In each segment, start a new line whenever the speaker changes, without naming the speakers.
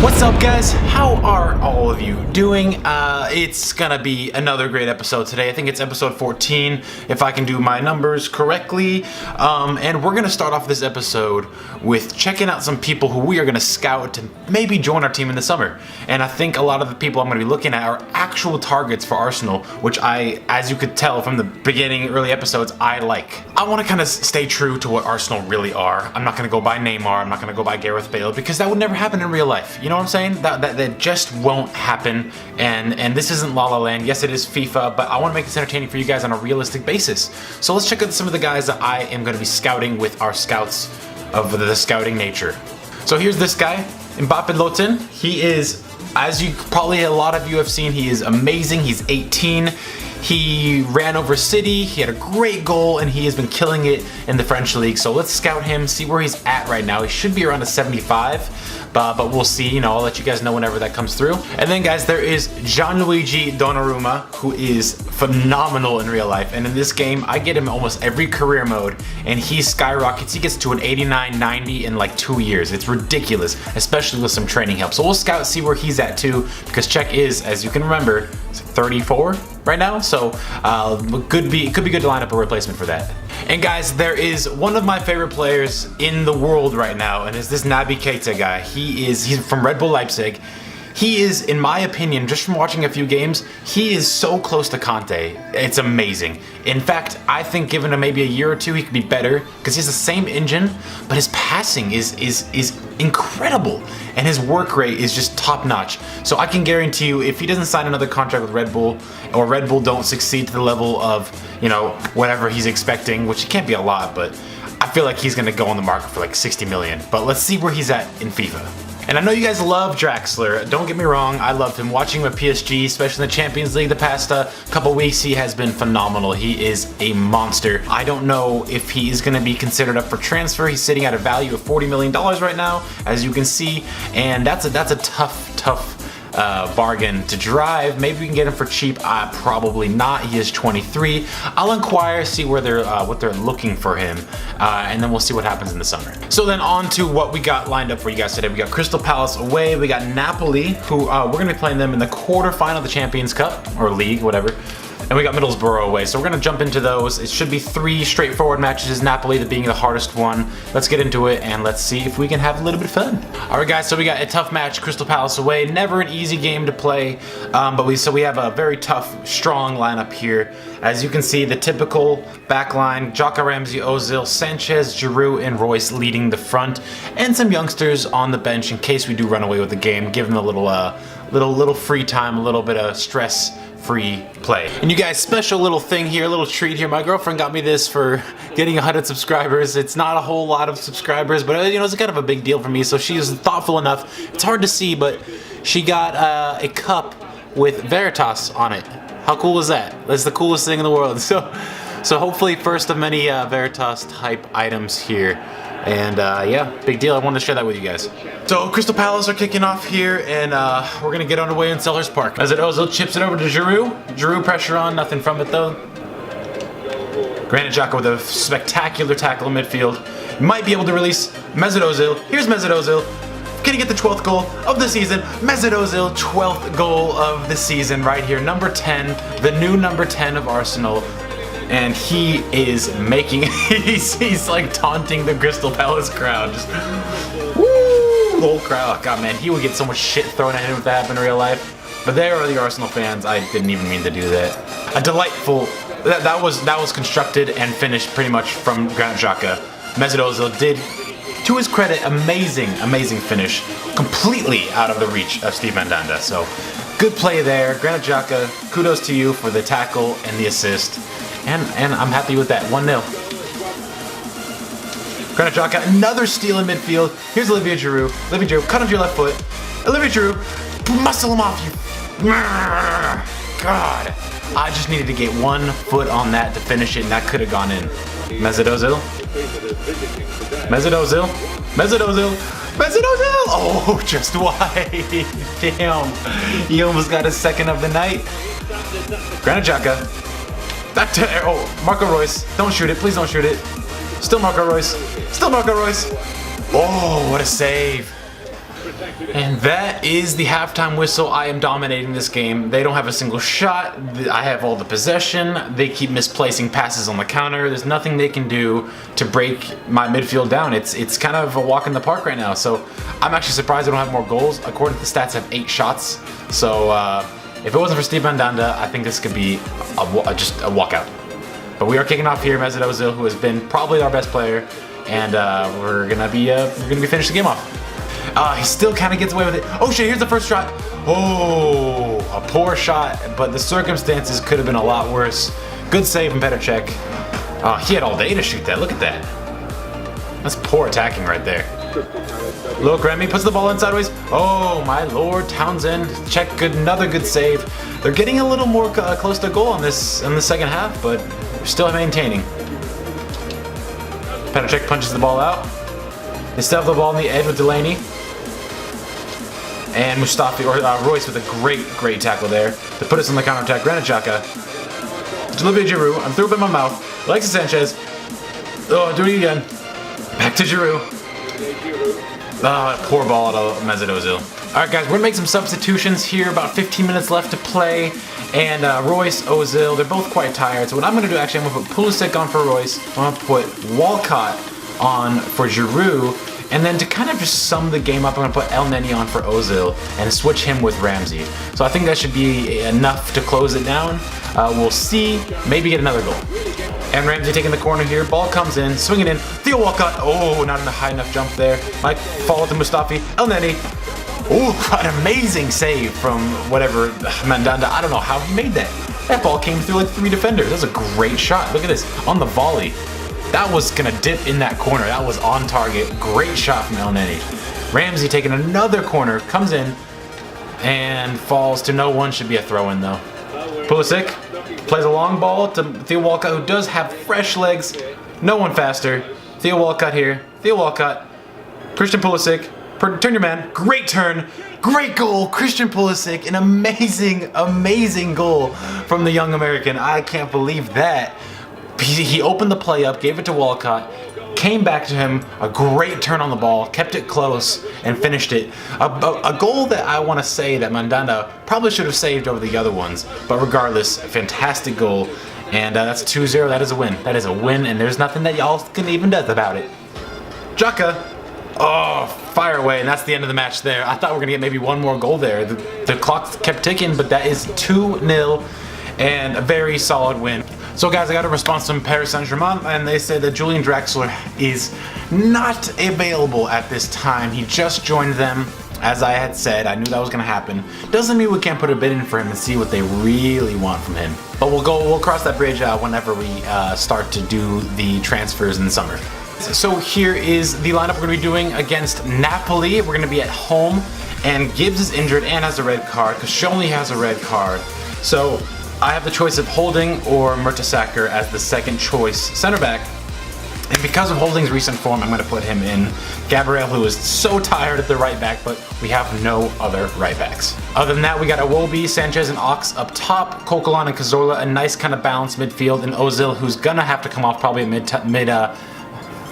What's up, guys? How are all of you doing? It's gonna be another great episode today. I think it's episode 14, if I can do my numbers correctly. And we're gonna start off this episode with checking out some people who we are gonna scout to maybe join our team in the summer. And I think a lot of the people I'm gonna be looking at are actual targets for Arsenal, which I, as you could tell from the beginning, early episodes, I like. I wanna kind of stay true to what Arsenal really are. I'm not gonna go by Neymar, I'm not gonna go by Gareth Bale, because that would never happen in real life. You know what I'm saying? That just won't happen. And this isn't La La Land. Yes, it is FIFA, but I want to make this entertaining for you guys on a realistic basis. So let's check out some of the guys that I am going to be scouting with our scouts of the scouting nature. So here's this guy, Mbappe Lotin. He is, as you probably a lot of you have seen, he is amazing. He's 18. He ran over City, he had a great goal, and he has been killing it in the French league. So let's scout him, see where he's at right now. He should be around a 75, but we'll see. You know, I'll let you guys know whenever that comes through. And then, guys, there is Gianluigi Donnarumma, who is phenomenal in real life. And in this game, I get him almost every career mode, and he skyrockets. He gets to an 89, 90 in like 2 years. It's ridiculous, especially with some training help. So we'll scout, see where he's at too, because Czech is, as you can remember, 34 right now, so it could be good to line up a replacement for that. And guys, there is one of my favorite players in the world right now, and it's this Naby Keita guy. He's from Red Bull Leipzig. He is, in my opinion, just from watching a few games, he is so close to Conte. It's amazing. In fact, I think given him maybe a year or two, he could be better, because he has the same engine, but his passing is incredible, and his work rate is just top notch. So I can guarantee you, if he doesn't sign another contract with Red Bull, or Red Bull don't succeed to the level of, you know, whatever he's expecting, which can't be a lot, but I feel like he's gonna go on the market for like 60 million. But let's see where he's at in FIFA. And I know you guys love Draxler. Don't get me wrong, I loved him. Watching him at PSG, especially in the Champions League the past couple weeks, he has been phenomenal. He is a monster. I don't know if he is going to be considered up for transfer. He's sitting at a value of $40 million right now, as you can see, and that's a tough bargain to drive. Maybe we can get him for cheap. Probably not. He is 23. I'll inquire, see where they're what they're looking for him, and then we'll see what happens in the summer. So then on to what we got lined up for you guys today. We got Crystal Palace away. We got Napoli, who we're gonna be playing them in the quarterfinal of the Champions Cup or League, whatever. And we got Middlesbrough away, so we're gonna jump into those. It should be 3 straightforward matches, Napoli being the hardest one. Let's get into it and let's see if we can have a little bit of fun. All right, guys, so we got a tough match, Crystal Palace away. Never an easy game to play, but we have a very tough, strong lineup here. As you can see, the typical back line, Xhaka, Ramsey, Ozil, Sanchez, Giroud, and Royce leading the front, and some youngsters on the bench in case we do run away with the game. Give them a little free time, a little bit of stress-free play. And you guys, special little thing here, a little treat here. My girlfriend got me this for getting 100 subscribers. It's not a whole lot of subscribers, but you know, it's kind of a big deal for me, so she was thoughtful enough. It's hard to see, but she got a cup with Veritas on it. How cool is that? That's the coolest thing in the world. So hopefully first of many Veritas type items here. And yeah, big deal. I wanted to share that with you guys. So Crystal Palace are kicking off here, and we're gonna get underway in Selhurst Park. As Ozil chips it over to Giroud. Giroud pressure on, nothing from it though. Granit Xhaka with a spectacular tackle in midfield. Might be able to release Mesut Ozil. Here's Mesut Ozil. Gonna get the 12th goal of the season. Mesut Ozil, 12th goal of the season right here. Number 10, the new number 10 of Arsenal. And he is making, he's like taunting the Crystal Palace crowd. Just, woo, the whole crowd. Oh, God, man, he would get so much shit thrown at him if that happened in real life. But there are the Arsenal fans. I didn't even mean to do that. A delightful, that was constructed and finished pretty much from Granit Xhaka. Mesut Ozil did, to his credit, amazing finish. Completely out of the reach of Steve Mandanda. So, good play there. Granit Xhaka, kudos to you for the tackle and the assist. And I'm happy with that. 1-0. Granit Xhaka, another steal in midfield. Here's Olivier Giroud. Olivier Giroud, cut onto your left foot. Olivier Giroud, muscle him off, you. God. I just needed to get 1 foot on that to finish it, and that could have gone in. Mesut Ozil. Mesut Ozil. Mesut Ozil. Mesut Ozil. Oh, just wide. Damn. He almost got his second of the night. Granit Xhaka. Back to, oh, Marco Royce. Don't shoot it. Please don't shoot it. Still Marco Royce. Still Marco Royce. Oh, what a save. And that is the halftime whistle. I am dominating this game. They don't have a single shot. I have all the possession. They keep misplacing passes on the counter. There's nothing they can do to break my midfield down. It's kind of a walk in the park right now. So I'm actually surprised they don't have more goals. According to the stats, I have 8 shots. So if it wasn't for Steve Mandanda, I think this could be just a walkout. But we are kicking off here, Mesut Ozil, who has been probably our best player, and we're gonna be finishing the game off. He still kind of gets away with it. Oh shit! Here's the first shot. Oh, a poor shot, but the circumstances could have been a lot worse. Good save from Petr. He had all day to shoot that. Look at that. That's poor attacking right there. Look, Remy puts the ball in sideways. Oh my lord, Townsend. Check, another good save. They're getting a little more close to goal in the second half, but still maintaining. Petr punches the ball out. They still have the ball on the edge with Delaney. And Mustafi, or Royce with a great tackle there to put us on the counter-attack. Granit Xhaka. Olivier Giroud. I'm through up in my mouth. Alexis Sanchez. Oh, do it again. Back to Giroud. Poor ball out of Mesut Ozil. Alright guys, we're gonna make some substitutions here. About 15 minutes left to play. And Royce, Ozil, they're both quite tired. So what I'm gonna do, actually, I'm gonna put Pulisic on for Royce. I'm gonna put Walcott on for Giroud. And then to kind of just sum the game up, I'm gonna put El Neni on for Ozil and switch him with Ramsey. So I think that should be enough to close it down. We'll see, maybe get another goal. And Ramsey taking the corner here, ball comes in, swinging in, Theo Walcott, oh, not in a high enough jump there. Might fall to Mustafi, El Neni. Oh, an amazing save from whatever, Mandanda, I don't know how he made that. That ball came through like 3 defenders, that was a great shot, look at this, on the volley. That was gonna dip in that corner. That was on target. Great shot from El Neni. Ramsey taking another corner, comes in, and falls to no one. Should be a throw-in though. Pulisic plays a long ball to Theo Walcott, who does have fresh legs. No one faster. Theo Walcott here. Theo Walcott. Christian Pulisic. Turn your man. Great turn. Great goal. Christian Pulisic. An amazing goal from the young American. I can't believe that. He opened the play up, gave it to Walcott, came back to him, a great turn on the ball, kept it close, and finished it. A goal that I want to say that Mandanda probably should have saved over the other ones, but regardless, a fantastic goal, and that's 2-0, that is a win. That is a win, and there's nothing that y'all can even do about it. Xhaka, oh, fire away, and that's the end of the match there. I thought we were going to get maybe one more goal there. The clock kept ticking, but that is 2-0, and a very solid win. So guys, I got a response from Paris Saint-Germain, and they said that Julian Draxler is not available at this time. He just joined them, as I had said. I knew that was going to happen. Doesn't mean we can't put a bid in for him and see what they really want from him. But we'll cross that bridge whenever we start to do the transfers in the summer. So here is the lineup we're going to be doing against Napoli. We're going to be at home, and Gibbs is injured and has a red card. Koscielny has a red card. So I have the choice of Holding or Mertesacker as the second choice center back. And because of Holding's recent form, I'm going to put him in. Gabriel, who is so tired at the right back, but we have no other right backs. Other than that, we got Iwobi, Sanchez, and Ox up top. Coquelin and Cazorla, a nice kind of balanced midfield. And Ozil, who's going to have to come off probably at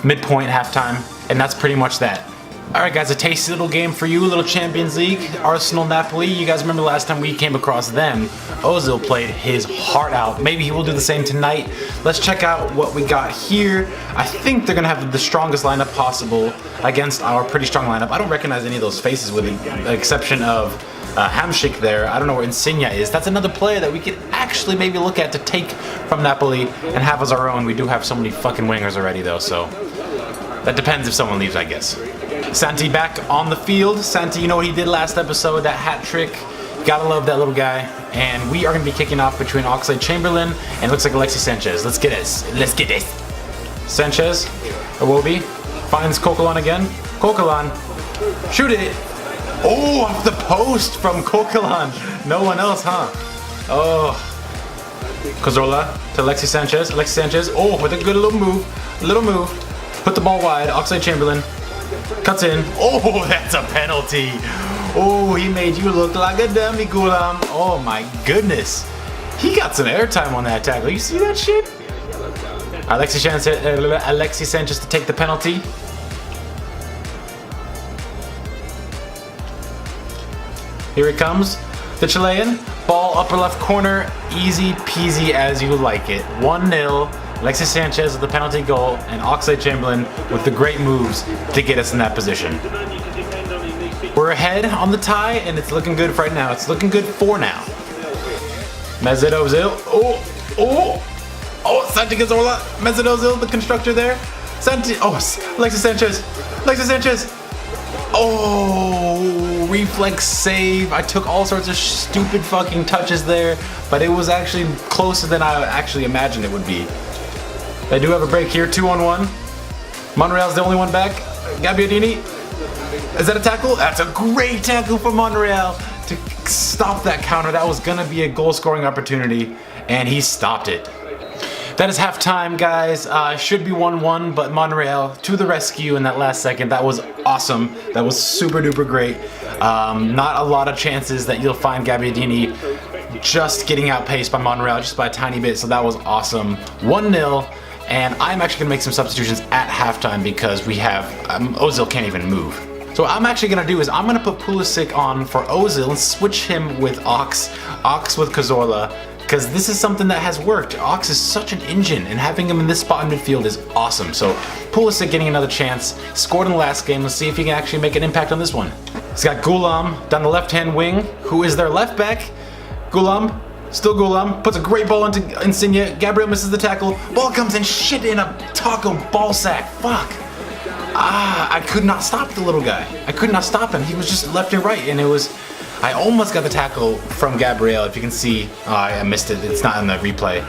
midpoint halftime. And that's pretty much that. Alright guys, a tasty little game for you, a little Champions League. Arsenal, Napoli, you guys remember last time we came across them, Ozil played his heart out. Maybe he will do the same tonight. Let's check out what we got here. I think they're going to have the strongest lineup possible against our pretty strong lineup. I don't recognize any of those faces with the exception of Hamšík there. I don't know where Insigne is. That's another player that we could actually maybe look at to take from Napoli and have as our own. We do have so many fucking wingers already though, so that depends if someone leaves, I guess. Santi back on the field. Santi, you know what he did last episode, that hat trick. Gotta love that little guy. And we are going to be kicking off between Oxlade-Chamberlain and looks like Alexis Sanchez. Let's get this. Let's get this. Sanchez, Iwobi, finds Coquelin again. Coquelin, shoot it. Oh, off the post from Coquelin. No one else, huh? Oh. Cazorla to Alexis Sanchez. Alexis Sanchez, oh, with a good little move. Put the ball wide. Oxlade-Chamberlain. Cuts in. Oh, that's a penalty. Oh, he made you look like a dummy, Gulam. Oh my goodness. He got some airtime on that tackle. You see that shit? Alexis Sanchez to take the penalty. Here it comes. The Chilean. Ball upper left corner. Easy peasy as you like it. 1-0. Alexis Sanchez with the penalty goal, and Oxlade-Chamberlain with the great moves to get us in that position. We're ahead on the tie, and it's looking good for right now. It's looking good for now. Mesut Ozil. Santi Cazorla. Mesut Ozil, the constructor there. Alexis Sanchez. Oh, reflex save. I took all sorts of stupid fucking touches there, but it was actually closer than I actually imagined it would be. They do have a break here, 2-on-1. Monreal's the only one back. Gabbiadini. Is that a tackle? That's a great tackle for Monreal to stop that counter. That was gonna be a goal scoring opportunity, and he stopped it. That is halftime, guys. Should be 1-1, but Monreal to the rescue in that last second. That was awesome. That was super duper great. Not a lot of chances that you'll find Gabbiadini just getting outpaced by Monreal just by a tiny bit, so that was awesome. 1-0. And I'm actually gonna make some substitutions at halftime because we have, Ozil can't even move. So what I'm actually gonna do is I'm gonna put Pulisic on for Ozil and switch him with Ox with Cazorla, because this is something that has worked. Ox is such an engine, and having him in this spot in midfield is awesome. So Pulisic getting another chance, scored in the last game. Let's see if he can actually make an impact on this one. He's got Gulam down the left-hand wing, who is their left back. Gulam. Still Gulam, puts a great ball into Insigne. Gabriel misses the tackle. Ball comes in shit in a taco ball sack. Fuck. I could not stop the little guy. I could not stop him. He was just left and right, and it was... I almost got the tackle from Gabriel, if you can see. I missed it. It's not in the replay.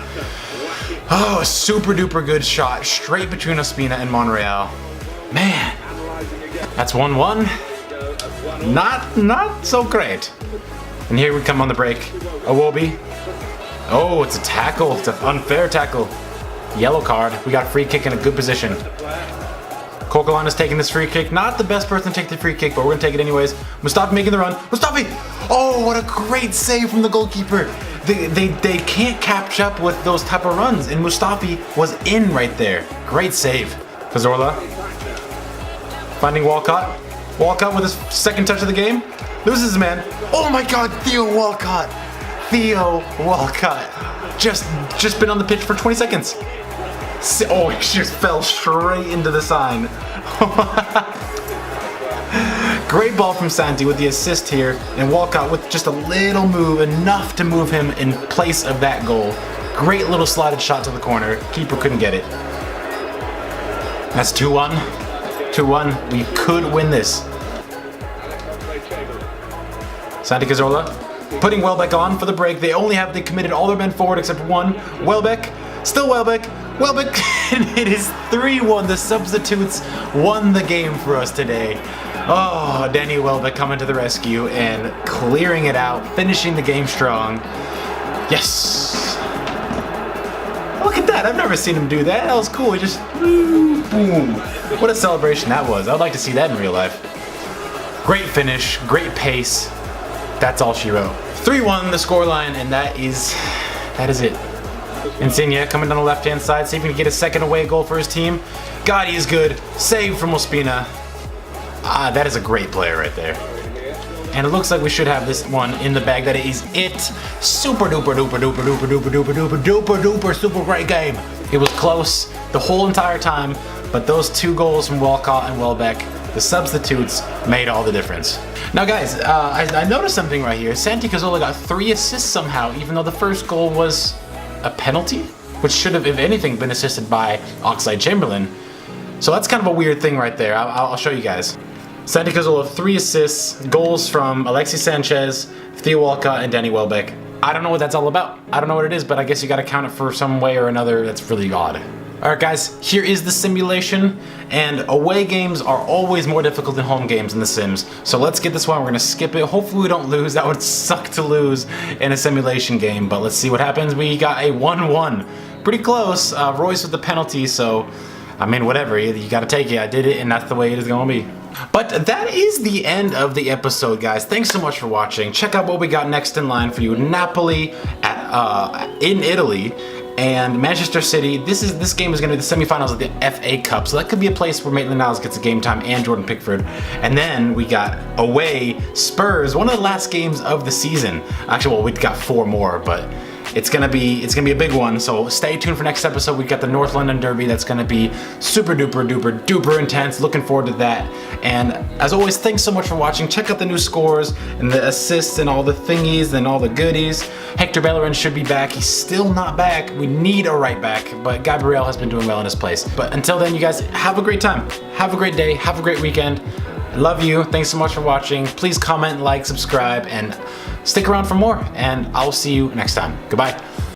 Oh, a super duper good shot. Straight between Ospina and Monreal. Man. That's 1-1. Not so great. And here we come on the break. Iwobi. Oh, it's a tackle. It's an unfair tackle. Yellow card. We got free kick in a good position. Coquelin is taking this free kick. Not the best person to take the free kick, but we're going to take it anyways. Mustafi making the run. Mustafi! Oh, what a great save from the goalkeeper. They can't catch up with those type of runs, and Mustafi was in right there. Great save. Cazorla. Finding Walcott. Walcott with his second touch of the game. Loses his man. Oh my god, Theo Walcott. Just been on the pitch for 20 seconds. Oh, he just fell straight into the sign. Great ball from Santi with the assist here, and Walcott with just a little move, enough to move him in place of that goal. Great little slotted shot to the corner. Keeper couldn't get it. That's 2-1. 2-1. We could win this. Santi Cazorla putting Welbeck on for the break. They committed all their men forward except for one. Welbeck, still Welbeck, and it is 3-1. The substitutes won the game for us today. Oh, Danny Welbeck coming to the rescue and clearing it out, finishing the game strong. Yes! Look at that, I've never seen him do that. That was cool, he just, boom. What a celebration that was. I'd like to see that in real life. Great finish, great pace. That's all she wrote. 3-1 the scoreline, and that is it. Insigne coming down the left-hand side, see if he can get a second away goal for his team. God, he is good. Save from Ospina. That is a great player right there. And it looks like we should have this one in the bag. That is it. Super duper super great game. It was close the whole entire time, but those two goals from Walcott and Welbeck, the substitutes, made all the difference. Now guys, I noticed something right here. Santi Cazorla got 3 assists somehow, even though the first goal was a penalty, which should have, if anything, been assisted by Oxlade-Chamberlain. So that's kind of a weird thing right there. I'll show you guys. Santi Cazorla, 3 assists, goals from Alexis Sanchez, Theo Walcott, and Danny Welbeck. I don't know what that's all about. I don't know what it is, but I guess you gotta count it for some way or another. That's really odd. Alright guys, here is the simulation, and away games are always more difficult than home games in The Sims. So let's get this one, we're gonna skip it. Hopefully we don't lose. That would suck to lose in a simulation game, but let's see what happens. We got a 1-1. Pretty close. Royce with the penalty, so I mean, whatever, you gotta take it. I did it, and that's the way it is gonna be. But that is the end of the episode, guys. Thanks so much for watching. Check out what we got next in line for you. Napoli in Italy. and Manchester City. This game is going to be the semifinals of the FA Cup, so that could be a place where Maitland-Niles gets a game time and Jordan Pickford. And then we got away Spurs, one of the last games of the season. Actually, well, we've got 4 more, but it's gonna be a big one. So stay tuned for next episode. We've got the North London Derby that's gonna be super duper intense. Looking forward to that. And as always, thanks so much for watching. Check out the new scores and the assists and all the thingies and all the goodies. Hector Bellerin should be back. He's still not back. We need a right back, but Gabriel has been doing well in his place. But until then, you guys have a great time. Have a great day. Have a great weekend. I love you. Thanks so much for watching. Please comment, like, subscribe, and stick around for more. And I'll see you next time. Goodbye.